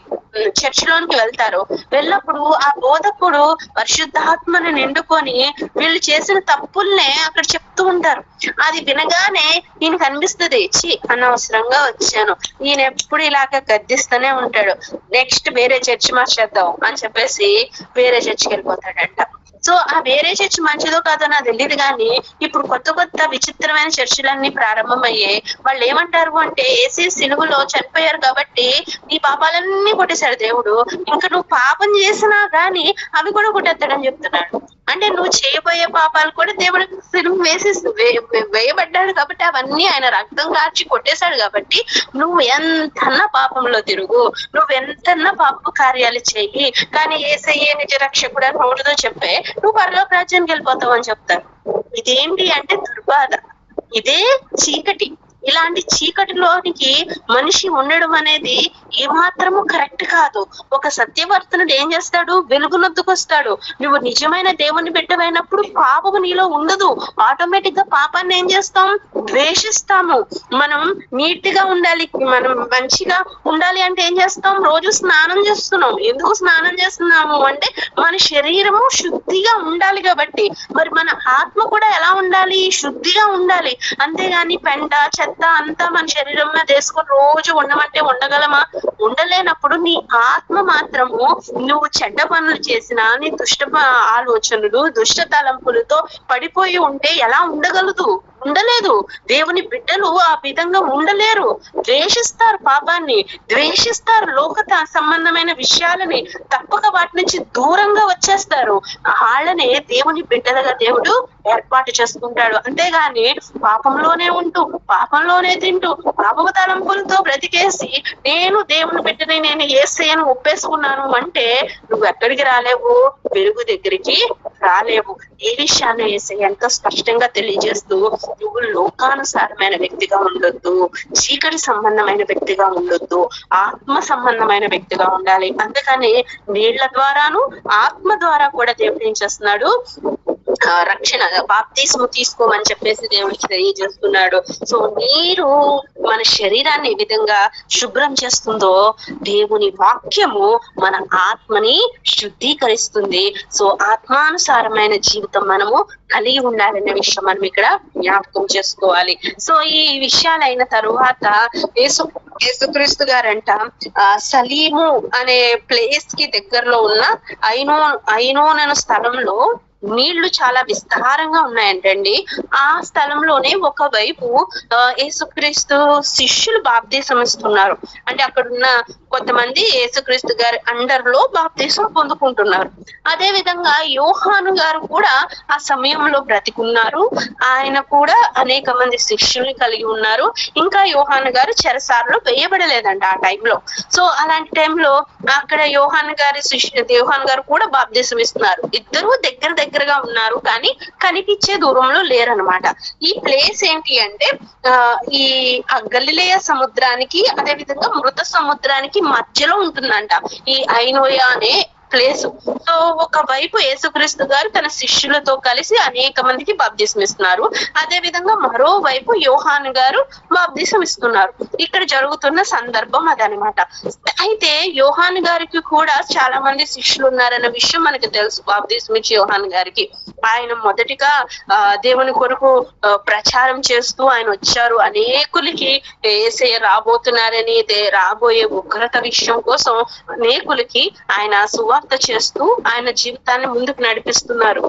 చర్చిలోనికి వెళ్తారు. వెళ్ళినప్పుడు ఆ బోధకుడు పరిశుద్ధాత్మను నిండుకొని వీళ్ళు చేసిన తప్పుల్నే అక్కడ చెప్తూ ఉంటారు. అది వినగానే ఈయనకు అనిపిస్తుంది, చి అనవసరంగా వచ్చాను, ఈయన ఎప్పుడు ఇలాగ గద్దిస్తూనే ఉంటాడు, నెక్స్ట్ వేరే చర్చి మార్చేద్దాం అని చెప్పేసి వేరే చర్చికి వెళ్ళిపోతాడంట. సో ఆ వేరే చర్చి మంచిదో కాదో నాకు తెలియదు, కానీ ఇప్పుడు కొత్త విచిత్రమైన చర్చిలన్నీ ప్రారంభమయ్యాయి. వాళ్ళు ఏమంటారు అంటే, యేసు సిలువలో చనిపోయారు కాబట్టి నీ పాపాలన్నీ కొట్టేశాడు దేవుడు, ఇంకా నువ్వు పాపం చేసినా గానీ అవి కూడా కొట్టేస్తాడని చెప్తున్నాడు. అంటే నువ్వు చేయబోయే పాపాలు కూడా దేవుడు సిలువ వేయబడ్డాడు కాబట్టి అవన్నీ ఆయన రక్తం కార్చి కొట్టేశాడు కాబట్టి నువ్వు ఎంతన్నా పాపంలో తిరుగు, నువ్వు ఎంతన్నా పాప కార్యాలు చెయ్యి, కానీ యేసయ్యే నిజ రక్షకుడు అని నోటితో చెప్పే నువ్వు పరలోక రాజ్యానికి వెళ్ళిపోతావు అని చెప్తారు. ఇదేంటి అంటే దుర్బాధ, ఇదే చీకటి. ఇలాంటి చీకటిలోనికి మనిషి ఉండడం అనేది ఏమాత్రము కరెక్ట్ కాదు. ఒక సత్యవర్తనుడు ఏం చేస్తాడు? వెలుగునొద్దుకొస్తాడు. నువ్వు నిజమైన దేవుని బిడ్డవైనప్పుడు పాపము నీలో ఉండదు. ఆటోమేటిక్ గా పాపాన్ని ఏం చేస్తాం? ద్వేషిస్తాము. మనం నీట్ గా ఉండాలి, మనం మంచిగా ఉండాలి అంటే ఏం చేస్తాం? రోజు స్నానం చేస్తున్నాం. ఎందుకు స్నానం చేస్తున్నాము అంటే మన శరీరము శుద్ధిగా ఉండాలి కాబట్టి. మరి మన ఆత్మ కూడా ఎలా ఉండాలి? శుద్ధిగా ఉండాలి. అంతేగాని పెంట చెత్త అంతా మన శరీరం మీద వేసుకొని రోజు ఉండమంటే ఉండగలమా? ఉండలేనప్పుడు నీ ఆత్మ మాత్రము నువ్వు చెడ్డ పనులు చేసినా, నీ దుష్ట ఆలోచనలు దుష్ట తలంపులతో పడిపోయి ఉంటే ఎలా ఉండగలదు? ఉండలేదు. దేవుని బిడ్డలు ఆ విధంగా ఉండలేరు. ద్వేషిస్తారు పాపాన్ని, ద్వేషిస్తారు లోక సంబంధమైన విషయాలని, తప్పక వాటి నుంచి దూరంగా వచ్చేస్తారు. వాళ్ళనే దేవుని బిడ్డలుగా దేవుడు ఏర్పాటు చేసుకుంటాడు. అంతేగాని పాపంలోనే ఉంటూ, పాపంలోనే తింటూ, పాపపు తలంపులతో బ్రతికేసి నేను దేవుని బిడ్డని, నేను యేసయ్యను ఒప్పేసుకున్నాను అంటే నువ్వు ఎక్కడికి రాలేవు? వెలుగు దగ్గరికి రాలేవు. ఏ విషయాన్ని యేసయ్య ఎంతో స్పష్టంగా తెలియజేస్తూ, నువ్వు లోకానుసారమైన వ్యక్తిగా ఉండొద్దు, చీకటి సంబంధమైన వ్యక్తిగా ఉండొద్దు, ఆత్మ సంబంధమైన వ్యక్తిగా ఉండాలి. అంతేకాని నీళ్ల ద్వారాను ఆత్మ ద్వారా కూడా దేవుడు ఏం చేస్తున్నాడు? రక్షణ బాప్తిస్ము తీసుకోమని చెప్పేసి దేవుడికి తెలియజేస్తున్నాడు. సో నీరు మన శరీరాన్ని ఏ విధంగా శుభ్రం చేస్తుందో దేవుని వాక్యము మన ఆత్మని శుద్ధీకరిస్తుంది. సో ఆత్మానుసారమైన జీవితం మనము కలిగి ఉండాలనే విషయం మనం ఇక్కడ జ్ఞాపకం చేసుకోవాలి. సో ఈ విషయాలు అయిన తరువాత యేసుక్రీస్తు గారంట సలీము అనే ప్లేస్ కి దగ్గరలో ఉన్న ఐనోన్ అనే స్థలంలో నీళ్లు చాలా విస్తారంగా ఉన్నాయంటండి. ఆ స్థలంలోనే ఒకవైపు యేసుక్రీస్తు శిష్యులు బాప్తీసం ఇస్తున్నారు. అంటే అక్కడున్న కొంతమంది యేసుక్రీస్తు గారి అండర్ లో బాప్తీసం పొందుకుంటున్నారు. అదే విధంగా యోహాను గారు కూడా ఆ సమయంలో బ్రతికున్నారు. ఆయన కూడా అనేక మంది శిష్యుల్ని కలిగి ఉన్నారు. ఇంకా యోహాను గారు చెరసాలలో వేయబడలేదంట ఆ టైంలో. సో అలాంటి టైంలో అక్కడ యోహాను గారు కూడా బాప్తీసం ఇస్తున్నారు. ఇద్దరు దగ్గరగా ఉన్నారు, కానీ కనిపించే దూరంలో లేరనమాట. ఈ ప్లేస్ ఏంటి అంటే ఈ గలిలయ సముద్రానికి, అదే విధంగా మృత సముద్రానికి మధ్యలో ఉంటుందంట ఈ ఐనోయ అనే ప్లేస్. సో ఒకవైపు యేసుక్రీస్తు గారు తన శిష్యులతో కలిసి అనేక మందికి బాప్తిసం ఇస్తున్నారు. అదే విధంగా మరోవైపు యోహాను గారు బాప్తిసం ఇస్తున్నారు. ఇక్కడ జరుగుతున్న సందర్భం అదనమాట. అయితే యోహాను గారికి కూడా చాలా మంది శిష్యులు ఉన్నారన్న విషయం మనకు తెలుసు. బాప్తిసం ఇచ్చి యోహాను గారికి ఆయన మొదటిగా దేవుని కొరకు ప్రచారం చేస్తూ ఆయన వచ్చారు. అనేకులకి యేసయ్య రాబోతున్నారని, రాబోయే ఉగ్రత విషయం కోసం అనేకులకి ఆయన సువార్త చేస్తూ ఆయన జీవితాన్ని ముందుకు నడిపిస్తున్నారు.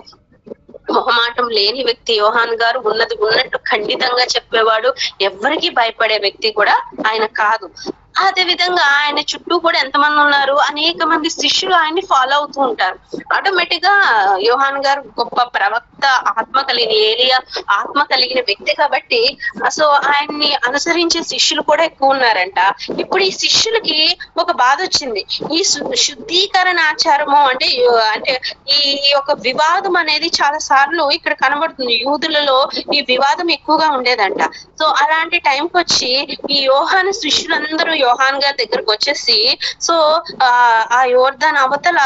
మొహమాటం లేని వ్యక్తి యోహాన్ గారు. ఉన్నది ఉన్నట్టు ఖండితంగా చెప్పేవాడు. ఎవరికి భయపడే వ్యక్తి కూడా ఆయన కాదు. అదే విధంగా ఆయన చుట్టూ కూడా ఎంతమంది ఉన్నారు? అనేక మంది శిష్యులు ఆయన్ని ఫాలో అవుతూ ఉంటారు. ఆటోమేటిక్ గా యోహాన్ గారు గొప్ప ప్రవక్త, ఆత్మ కలిగిన ఏలియా ఆత్మ కలిగిన వ్యక్తి కాబట్టి సో ఆయన్ని అనుసరించే శిష్యులు కూడా ఎక్కువ ఉన్నారంట. ఇప్పుడు ఈ శిష్యులకి ఒక బాధ వచ్చింది. ఈ శుద్ధీకరణ ఆచారము అంటే ఈ యొక్క వివాదం అనేది చాలా సార్లు ఇక్కడ కనబడుతుంది. యూదులలో ఈ వివాదం ఎక్కువగా ఉండేదంట. సో అలాంటి టైంకి వచ్చి ఈ యోహాను శిష్యులందరూ యోహాన్ గారి దగ్గరకు వచ్చేసి, సో ఆ యోర్దాన్ అవతల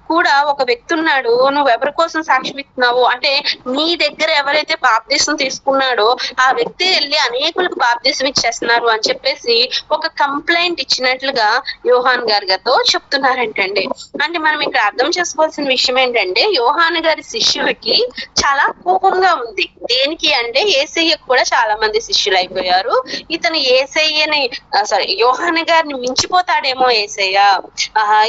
కూడా ఒక వ్యక్తి ఉన్నాడు, నువ్వు ఎవరి కోసం సాక్ష్యం ఇస్తున్నావు అంటే నీ దగ్గర ఎవరైతే బాప్తిసం తీసుకున్నాడో ఆ వ్యక్తి వెళ్ళి అనేకులకు బాప్తిసం ఇచ్చేస్తున్నారు అని చెప్పేసి ఒక కంప్లైంట్ ఇచ్చినట్లుగా యోహాన్ గారితో చెప్తున్నారంటండి. అంటే మనం ఇక్కడ అర్థం చేసుకోవాల్సిన విషయం ఏంటంటే యోహాన్ గారి శిష్యులకి చాలా కోపంగా ఉంది. దేనికి అంటే యేసయ్యకు కూడా చాలా మంది శిష్యులు అయిపోయారు. ఇతను యేసయ్యని యోహాన్ గారిని మించిపోతాడేమో యేసయ్య.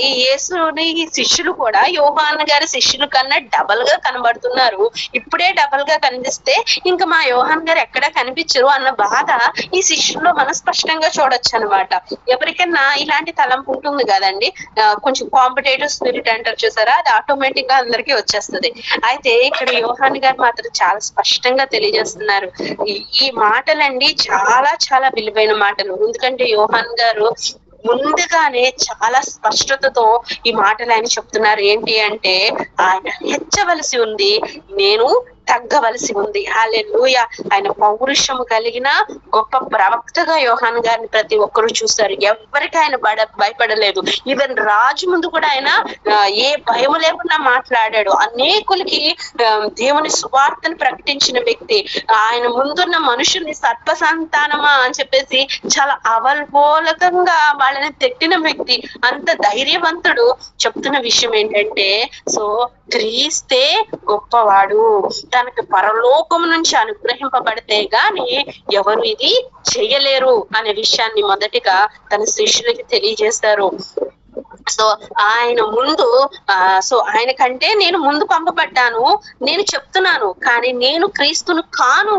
ఈ యేసుని శిష్యులు కూడా యోహాన్ గారి శిష్యుల కన్నా డబల్ గా కనబడుతున్నారు. ఇప్పుడే డబల్ గా కనిపిస్తే ఇంకా మా యోహాన్ గారు ఎక్కడా కనిపించరు అన్న బాధ ఈ శిష్యుల్లో మనం స్పష్టంగా చూడొచ్చు అనమాట. ఎవరికైనా ఇలాంటి తలంపు ఉంటుంది కదండి, కొంచెం కాంపిటేటివ్ స్పిరిట్ అంటారు చూసారా, అది ఆటోమేటిక్ గా అందరికీ వచ్చేస్తుంది. అయితే ఇక్కడ యోహాన్ గారు మాత్రం చాలా స్పష్టంగా తెలియజేస్తున్నారు. ఈ మాటలండి చాలా చాలా విలువైన మాటలు. ఎందుకంటే యోహాన్ గారు ముందుగానే చాలా స్పష్టతతో ఈ మాటలు ఆయన చెప్తున్నారు. ఏంటి అంటే ఆయన హెచ్చవలసి ఉంది, నేను తగ్గవలసి ఉంది. హల్లెలూయా. ఆయన పౌరుషము కలిగిన గొప్ప ప్రవక్తగా యోహాను గారిని ప్రతి ఒక్కరు చూస్తారు. ఎవరికి ఆయన భయపడలేదు. ఈవెన్ రాజు ముందు కూడా ఆయన ఏ భయం లేకుండా మాట్లాడాడు. అనేకులకి దేవుని సువార్తను ప్రకటించిన వ్యక్తి. ఆయన ముందున్న మనుషుల్ని సర్ప సంతానమా అని చెప్పేసి చాలా అవల్బోలకంగా వాళ్ళని తిట్టిన వ్యక్తి. అంత ధైర్యవంతుడు. చెప్తున్న విషయం ఏంటంటే, సో క్రీస్తే గొప్పవాడు, తనకు పరలోకం నుంచి అనుగ్రహింపబడితే గాని ఎవరు ఇది చెయ్యలేరు అనే విషయాన్ని మొదటిగా తన శిష్యులకి తెలియజేస్తారు. సో ఆయన ముందు సో ఆయన కంటే నేను ముందు పంపబడ్డాను, నేను చెప్తున్నాను, కానీ నేను క్రీస్తును కాను,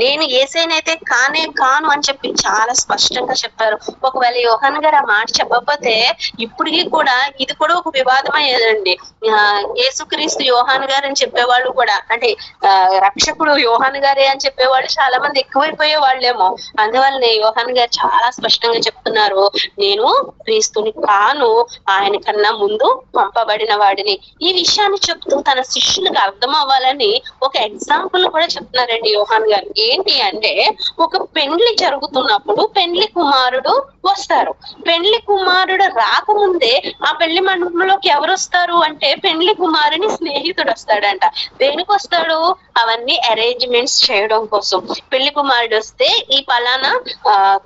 నేను యేసయ్యనైతే కానే కాను అని చెప్పి చాలా స్పష్టంగా చెప్పారు. ఒకవేళ యోహాను గారు ఆ మాట చెప్పకపోతే ఇప్పటికీ కూడా ఇది కూడా ఒక వివాదం అయ్యేదండి. యేసుక్రీస్తు యోహాను గారు అని చెప్పేవాళ్ళు కూడా, అంటే రక్షకుడు యోహాను గారే అని చెప్పేవాళ్ళు చాలా మంది ఎక్కువైపోయే వాళ్ళేమో. అందువల్లనే యోహాను గారు చాలా స్పష్టంగా చెప్తున్నారు, నేను క్రీస్తుని కాను, ఆయన కన్నా ముందు పంపబడిన వాడిని. ఈ విషయాన్ని చెప్తూ తన శిష్యులకు అర్థం అవ్వాలని ఒక ఎగ్జాంపుల్ కూడా చెప్తున్నారండి యోహాన్ గారు. ఏంటి అంటే, ఒక పెండ్లి జరుగుతున్నప్పుడు పెండ్లి కుమారుడు వస్తారు. పెండ్లి కుమారుడు రాకముందే ఆ పెళ్లి మండపంలోకి ఎవరు వస్తారు అంటే, పెండ్లి కుమారుని స్నేహితుడు వస్తాడంట. దేనికి వస్తాడు? అవన్నీ అరేంజ్మెంట్స్ చేయడం కోసం. పెళ్లి కుమారుడు వస్తే ఈ పలానా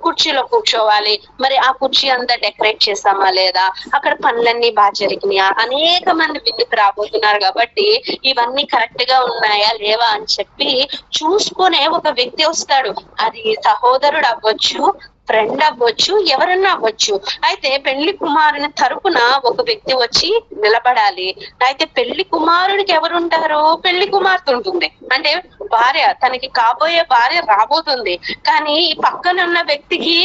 కుర్చీలో కూర్చోవాలి, మరి ఆ కుర్చీ అంతా డెకరేట్ చేసామా లేదా, అక్కడ పనులన్నీ బాగా జరిగినాయా, అనేక మంది విందుకు రాబోతున్నారు కాబట్టి ఇవన్నీ కరెక్ట్ గా ఉన్నాయా లేవా అని చెప్పి చూసుకునే ఒక వ్యక్తి వస్తాడు. అది సహోదరుడు అవ్వచ్చు, ఫ్రెండ్ అవ్వచ్చు, ఎవరన్నా అవ్వచ్చు. అయితే పెళ్లి కుమారుని తరపున ఒక వ్యక్తి వచ్చి నిలబడాలి. అయితే పెళ్లి కుమారుడికి ఎవరుంటారు? పెళ్లి కుమార్తె ఉంటుంది, అంటే భార్య, తనకి కాబోయే భార్య రాబోతుంది. కానీ ఈ పక్కనున్న వ్యక్తికి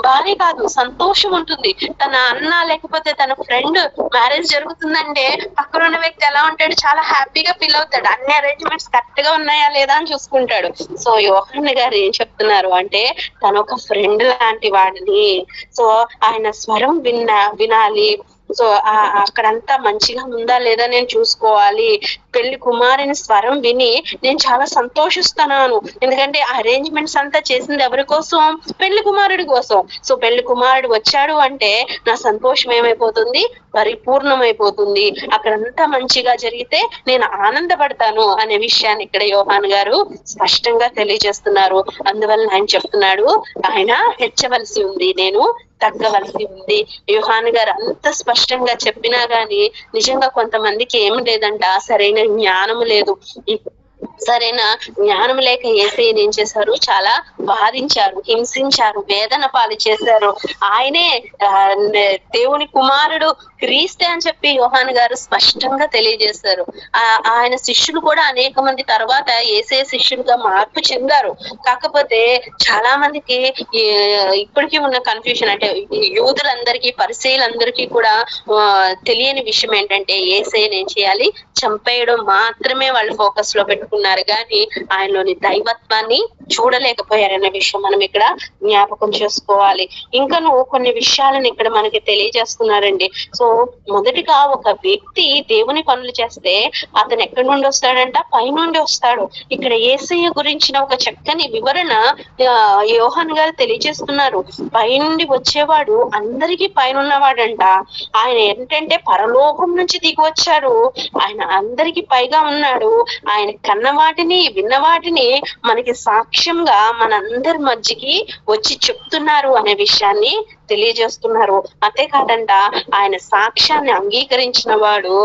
భార్య కాదు, సంతోషం ఉంటుంది. తన అన్న లేకపోతే తన ఫ్రెండ్ మ్యారేజ్ జరుగుతుందంటే పక్కనున్న వ్యక్తి ఎలా ఉంటాడు? చాలా హ్యాపీగా ఫీల్ అవుతాడు. అన్ని అరేంజ్మెంట్స్ కరెక్ట్ గా ఉన్నాయా లేదా అని చూసుకుంటాడు. సో యోహాను గారు ఏం చెప్తున్నారు అంటే, తన ఒక ఫ్రెండ్ లాంటి వాడిని. సో ఆయన స్వరం వినాలి. సో అక్కడంతా మంచిగా ఉందా లేదా నేను చూసుకోవాలి. పెళ్లి కుమారుని స్వరం విని నేను చాలా సంతోషిస్తున్నాను, ఎందుకంటే అరేంజ్మెంట్స్ అంతా చేసింది ఎవరి కోసం? పెళ్లి కుమారుడి కోసం. సో పెళ్లి కుమారుడు వచ్చాడు అంటే నా సంతోషం ఏమైపోతుంది? పరిపూర్ణమైపోతుంది. అక్కడంతా మంచిగా జరిగితే నేను ఆనందపడతాను అనే విషయాన్ని ఇక్కడ యోహాను గారు స్పష్టంగా తెలియజేస్తున్నారు. అందువల్ల ఆయన చెప్తున్నాడు, ఆయన హెచ్చవలసి ఉంది, నేను తగ్గవలసి ఉంది. యోహాను గారు అంత స్పష్టంగా చెప్పినా గాని నిజంగా కొంతమందికి ఏమి లేదంట, సరైన జ్ఞానం లేదు. సరైన జ్ఞానం లేక యేసయ్యని ఏం చేశారు? చాలా బాధించారు, హింసించారు, వేదన పాలు చేశారు. ఆయనే దేవుని కుమారుడు క్రీస్తే అని చెప్పి యోహాను గారు స్పష్టంగా తెలియజేశారు. ఆయన శిష్యులు కూడా అనేక మంది తర్వాత యేసయ్య శిష్యులుగా మార్పు చెందారు. కాకపోతే చాలా మందికి ఇప్పటికీ ఉన్న కన్ఫ్యూషన్, అంటే యూదులందరికీ, పరిసయ్యులందరికీ కూడా తెలియని విషయం ఏంటంటే, యేసయ్యని ఏం చేయాలి? చంపేయడం మాత్రమే వాళ్ళు ఫోకస్ లో పెట్టుకున్నారు, కానీ ఆయనలోని దైవత్వాన్ని చూడలేకపోయారనే విషయం మనం ఇక్కడ జ్ఞాపకం చేసుకోవాలి. ఇంకను కొన్ని విషయాలను ఇక్కడ మనకి తెలియజేస్తున్నారండి. సో మొదటిగా ఒక వ్యక్తి దేవుని పనులు చేస్తే అతను ఎక్కడి నుండి వస్తాడంట? పైనుండి వస్తాడు. ఇక్కడ యేసయ్య గురించిన ఒక చక్కని వివరణ యోహాను గారు తెలియజేస్తున్నారు. పైనుండి వచ్చేవాడు అందరికీ పైన ఉన్నవాడంట. ఆయన ఏంటంటే పరలోకం నుంచి దిగి వచ్చాడు. ఆయన అందరికి పైగా ఉన్నాడు. ఆయన కన్న వాటిని, విన్న వాటిని మనకి సాక్ష్యంగా మనందరి మధ్యకి వచ్చి చెప్తున్నారు అనే విషయాన్ని తెలియజేస్తున్నారు. అంతేకాదంట, ఆయన సాక్ష్యాన్ని అంగీకరించిన వాడు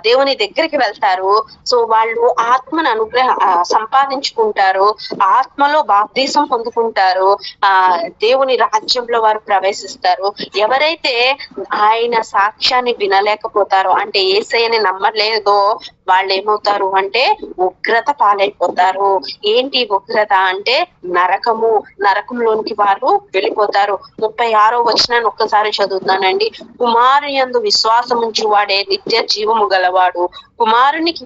దేవుని దగ్గరికి వెళ్తారు. సో వాళ్ళు ఆత్మను సంపాదించుకుంటారు, ఆత్మలో బాప్తీసం పొందుకుంటారు, దేవుని రాజ్యంలో వారు ప్రవేశిస్తారు. ఎవరైతే ఆయన సాక్ష్యాన్ని వినలేకపోతారో, అంటే యేసయ్యని నమ్మలేదో, వాళ్ళు ఏమవుతారు అంటే ఉగ్రత పాలైపోతారు. ఏంటి ఉగ్రత అంటే? నరకంలోనికి వారు వెళ్ళిపోతారు. 36వ వచనాన్ని ఒక్కసారి చదువుతానండి. కుమారుని యందు విశ్వాసం ఉంచు వాడే నిత్య జీవము గలవాడు, కుమారునికి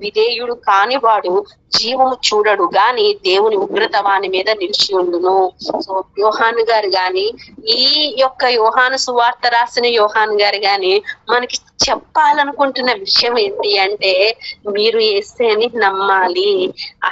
విధేయుడు కానివాడు జీవము చూడడు గాని దేవుని ఉగ్రత వాని మీద నిలిచి ఉండును. సో యోహాను గారు గాని, ఈ యొక్క యోహాను సువార్త రాసిన యోహాను గారు గాని మనకి చెప్పాలనుకుంటున్న విషయం ఏంటి అంటే, మీరు యేసయ్యని నమ్మాలి,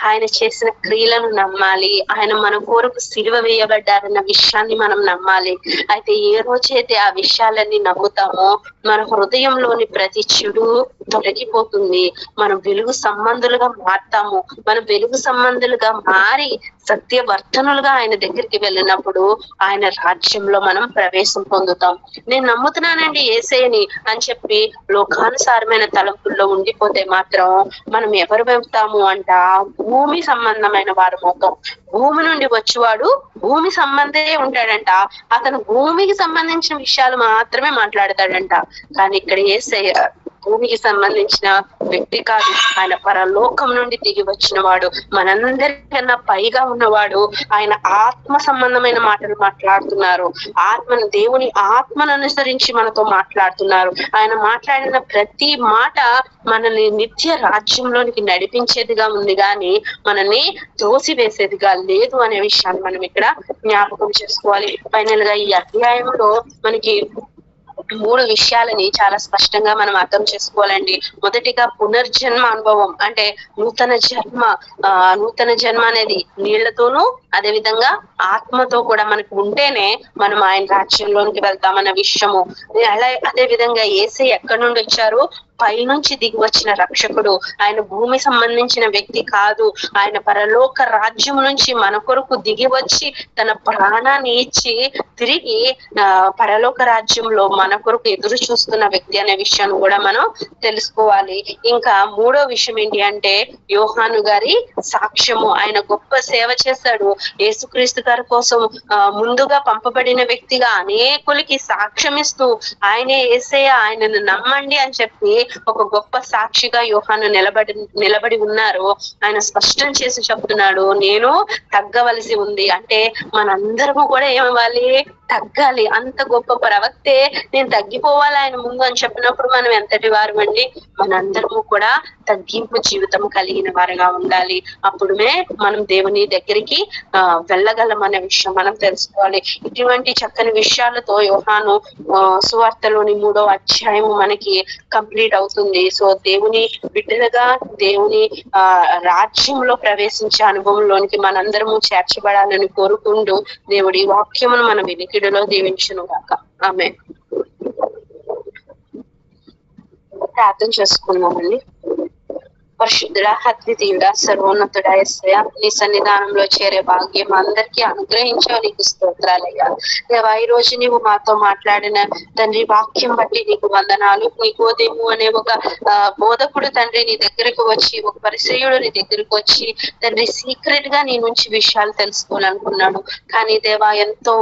ఆయన చేసిన క్రియలను నమ్మాలి, ఆయన మన కొరకు సిలువ వేయబడ్డారన్న విషయాన్ని మనం నమ్మాలి. అయితే ఏ రోజైతే ఆ విషయాలన్నీ నమ్ముతామో మన హృదయంలోని ప్రతి చెడు తొలగిపోతుంది. మనం వెలుగు సంబంధులుగా మారుతాము. మనం వెలుగు సంబంధులుగా మారి సత్యవర్తనులుగా ఆయన దగ్గరికి వెళ్ళినప్పుడు ఆయన రాజ్యంలో మనం ప్రవేశం పొందుతాం. నేను నమ్ముతున్నానండి యేసయ్యని అని చెప్పి లోకానుసారమైన తలంపుల్లో ఉండిపోతే మాత్రం మనం ఎవరు వెళ్తాము అంట, భూమి సంబంధమైన వారు అవుతాం. భూమి నుండి వచ్చేవాడు భూమి సంబంధే ఉంటాడంట. అతను భూమికి సంబంధించిన విషయాలు మాత్రమే మాట్లాడతాడంట. కానీ ఇక్కడ యేసయ్య భూమికి సంబంధించిన వ్యక్తి కాదు, ఆయన పరలోకం నుండి దిగి వచ్చిన వాడు, మనందరికన్నా పైగా ఉన్నవాడు. ఆయన ఆత్మ సంబంధమైన మాటలు మాట్లాడుతున్నారు. దేవుని ఆత్మను అనుసరించి మనతో మాట్లాడుతున్నారు. ఆయన మాట్లాడిన ప్రతి మాట మనల్ని నిత్య రాజ్యంలోనికి నడిపించేదిగా ఉంది, కానీ మనల్ని తోసివేసేదిగా లేదు అనే విషయాన్ని మనం ఇక్కడ జ్ఞాపకం చేసుకోవాలి. ఫైనల్ గా ఈ అధ్యాయంలో మనకి 3 విషయాలని చాలా స్పష్టంగా మనం అర్థం చేసుకోవాలండి. మొదటిగా పునర్జన్మ అనుభవం, అంటే నూతన జన్మ అనేది నీళ్లతోనూ అదే విధంగా ఆత్మతో కూడా మనకు ఉంటేనే మనం ఆయన రాజ్యంలోనికి వెళ్తామన్న విషయము. అదే విధంగా యేసయ్య ఎక్కడి నుండి వచ్చారు? పైనుంచి దిగి వచ్చిన రక్షకుడు. ఆయన భూమి సంబంధించిన వ్యక్తి కాదు. ఆయన పరలోక రాజ్యం నుంచి మన కొరకు దిగి వచ్చి తన ప్రాణాన్ని ఇచ్చి తిరిగి పరలోక రాజ్యంలో మన కొరకు ఎదురు చూస్తున్న వ్యక్తి అనే విషయాన్ని కూడా మనం తెలుసుకోవాలి. ఇంకా 3వ విషయం ఏంటి అంటే యోహాను గారి సాక్ష్యము. ఆయన గొప్ప సేవ చేశాడు. యేసుక్రీస్తు గారి కోసం ముందుగా పంపబడిన వ్యక్తిగా అనేకులకి సాక్ష్యం ఇస్తూ ఆయనే యేసయ్య, ఆయనను నమ్మండి అని చెప్పి ఒక గొప్ప సాక్షిగా యోహాను నిలబడి ఉన్నారు. ఆయన స్పష్టం చేసి చెప్తున్నాడు, నేను తగ్గవలసి ఉంది. అంటే మనందరము కూడా ఏమవ్వాలి? తగ్గాలి. అంత గొప్ప ప్రవక్తే నేను తగ్గిపోవాలి ఆయన ముందు అని చెప్పినప్పుడు మనం ఎంతటి వారు అండి? మనందరము కూడా తగ్గింపు జీవితం కలిగిన వారుగా ఉండాలి. అప్పుడుమే మనం దేవుని దగ్గరికి వెళ్ళగలం అనే విషయం మనం తెలుసుకోవాలి. ఇటువంటి చక్కని విషయాలతో యోహాను సువార్తలోని 3వ అధ్యాయము మనకి కంప్లీట్ అవుతుంది. సో దేవుని బిడ్డలుగా దేవుని రాజ్యంలో ప్రవేశించే అనుభవంలోనికి మనందరము చేర్చబడాలని కోరుకుంటూ దేవుడి వాక్యమును మన వినికిడిలో దీవించును గాక. ఆమేన్. ప్రార్థన చేసుకుందామండి. పరిశుద్ధుడా, అద్వితీయుడా, సర్వోన్నతుడా యేసయ్య, నీ సన్నిధానంలో చేరే భాగ్యం అందరికీ అనుగ్రహించావు. నీకు స్తోత్రాలయ్యా. దేవా, ఈ రోజు నీవు మాతో మాట్లాడిన తండ్రి వాక్యం బట్టి నీకు వందనాలు. నికోదేము అనే ఒక బోధకుడు తండ్రి నీ దగ్గరకు వచ్చి, ఒక పరిసయ్యుడు నీ దగ్గరకు వచ్చి తండ్రి సీక్రెట్ గా నీ నుంచి విషయాలు తెలుసుకోవాలనుకున్నాడు. కానీ దేవా, ఎంతో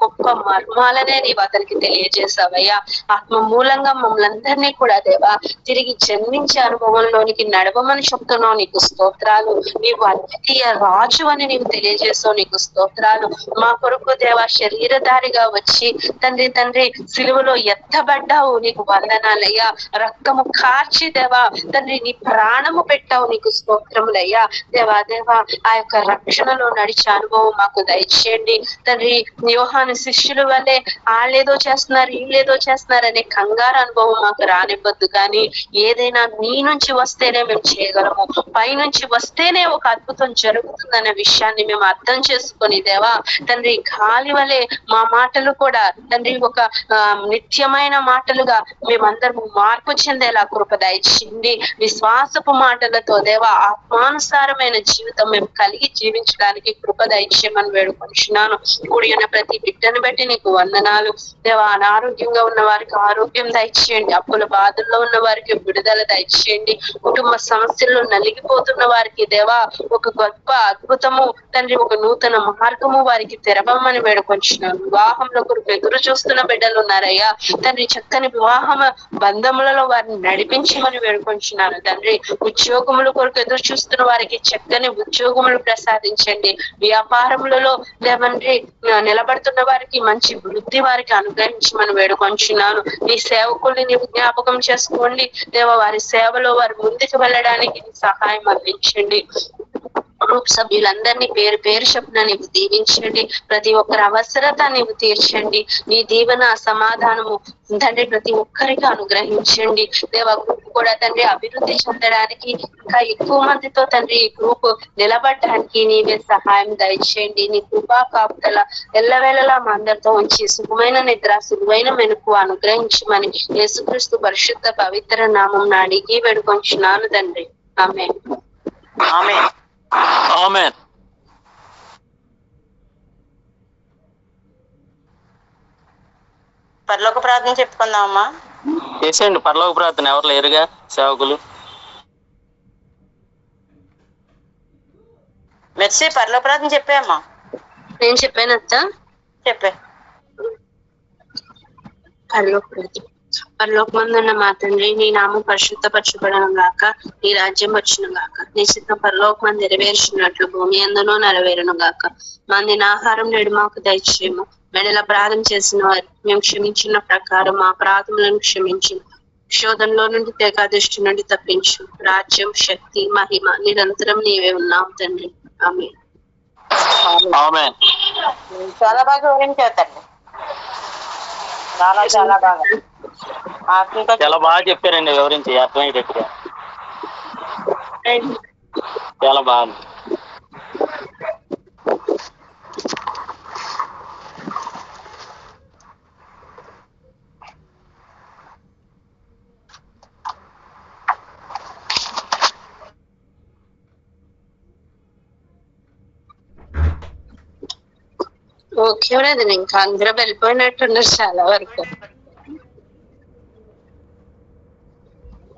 గొప్ప మర్మాలనే నీవు అతనికి తెలియజేసావయ్యా. ఆత్మ మూలంగా మమ్మల్ని అందరినీ కూడా దేవా తిరిగి జన్మించే అనుభవంలోనికి నడవమని చెప్తున్నావు. నీకు స్తోత్రాలు. నీవు అద్వితీయ రాజు అని నీవు తెలియజేసావు. నీకు స్తోత్రాలు. మా కొరకు దేవా శరీరధారిగా వచ్చి తండ్రి సిలువలో ఎత్తబడ్డావు. నీకు వందనాలయ్యా. రక్తము కార్చి దేవా తండ్రి నీ ప్రాణము పెట్టావు. నీకు స్తోత్రములయ్యా. దేవా ఆ యొక్క రక్షణలో నడిచే అనుభవం మాకు దయచేయండి తండ్రి. యోహాను శిష్యుల వల్లే వాళ్ళేదో చేస్తున్నారు వీళ్ళేదో చేస్తున్నారు అనే కంగారు అనుభవం మాకు రానివ్వద్దు. కానీ ఏదైనా నీ నుంచి వస్తేనే మేము చేయగలము, పైనుంచి వస్తేనే ఒక అద్భుతం జరుగుతుందనే విషయాన్ని మేము అర్థం చేసుకొని దేవా తండ్రి గాలి వలె మా మాటలు కూడా తండ్రి ఒక నిత్యమైన మాటలుగా మేమందరము మార్పు చెందేలా కృప దయచేయండి. విశ్వాసపు మాటలతో దేవా ఆత్మానుసారమైన జీవితం మేము కలిగి జీవించడానికి కృప దయచేయమని వేడుకొంటున్నాను. కూడి ఉన్న ప్రతి బిడ్డను బట్టి నీకు వందనాలు దేవా. అనారోగ్యంగా ఉన్న వారికి ఆరోగ్యం దయచేయండి. అప్పుల బాధల్లో ఉన్న వారికి విడుదల దయచేయండి. కుటుంబ సమస్యల్లో నలిగిపోతున్న వారికి దేవా ఒక గొప్ప అద్భుతము తండ్రి, ఒక నూతన మార్గము వారికి తెరవమని వేడుకొంటున్నాను. వివాహంలో కొరకు ఎదురు చూస్తున్న బిడ్డలు ఉన్నారయ్యా తండ్రి, చక్కని వివాహం బంధములలో వారిని నడిపించమని వేడుకొంటున్నాను తండ్రి. ఉద్యోగముల కొరకు ఎదురు చూస్తున్న వారికి చక్కని ఉద్యోగములు ప్రసాదించండి. వ్యాపారములలో దేవండ్రి నిలబడుతున్న వారికి మంచి వృద్ధి వారికి అనుగ్రహించమని వేడుకొంటున్నాను. నీ సేవకుల్ని నీవు జ్ఞాపకం చేసుకోండి దేవ. వారి సేవలో వారు ముందుకు వెళ్ళడానికి సహాయం అందించండి. గ్రూప్ సభ్యులందరినీ పేరు పేరు చొప్పున నీవు దీవించండి. ప్రతి ఒక్కరి అవసరత నీవు తీర్చండి. నీ దీవెన సమాధానము తండ్రి ప్రతి ఒక్కరికి అనుగ్రహించండి. దేవ గ్రూప్ కూడా తండ్రి అభివృద్ధి చెందడానికి, ఇంకా ఎక్కువ మందితో తండ్రి ఈ గ్రూప్ నిలబడడానికి నీవే సహాయం దయచేయండి. నీ కృపా కాపుదల ఎల్లవేళలా మా అందరితో ఉంచి సుఖమైన నిద్ర, సుఖమైన మెనుకు అనుగ్రహించమని యేసుక్రీస్తు పరిశుద్ధ పవిత్ర నామం అడిగి వేడుకొంచున్నాను తండ్రి. ఆమేన్. ఆమేన్. ఆమేన్. పరలోక ప్రార్థన చెప్పుకుందామమ్మా. చేసేయండి పరలోక ప్రార్థన. ఎవరు లేరుగా సేవకులు? మెర్సీ పరలోక ప్రార్థన చెప్పామ్మా. నేను చెప్పానత్త. చెప్పే. పరలోకమందున్న మా తండ్రి, నీ నామం పరిశుద్ధపరచబడను గాక, నీ రాజ్యం వచ్చును గాక, నీ చిత్తం పరలోకమందు నెరవేర్చినట్లు భూమి అందునూ నెరవేరును గాక. మా ఆహారం నేడు మాకు దయచేయము. మెడల అపరాధం చేసిన వారు మేము క్షమించిన ప్రకారం మా అపరాధములను క్షమించు. శోధనలో నుండి తెగాదృష్టి నుండి తప్పించు. రాజ్యం, శక్తి, మహిమ నిరంతరం నీవే ఉన్నావు తండ్రి. ఆమేన్. ఆమేన్. చాలా బాగా వివరించావు తండ్రి. చాలా చాలా బాగా ఆత్మతో చాలా బాగా చెప్పారండి, వివరించి అర్థమయ్యేటట్టుగా. చాలా బాగుంది. ఓకే బ్రదర్, ఇంకా అందరూ వెళ్ళిపోయినట్టున్నారు చాలా వరకు.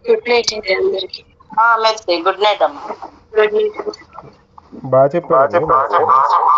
గుడ్ నైట్ అండి అందరికి. మెర్సీ గుడ్ నైట్ అమ్మా. Good night. బాగా చెప్పారు.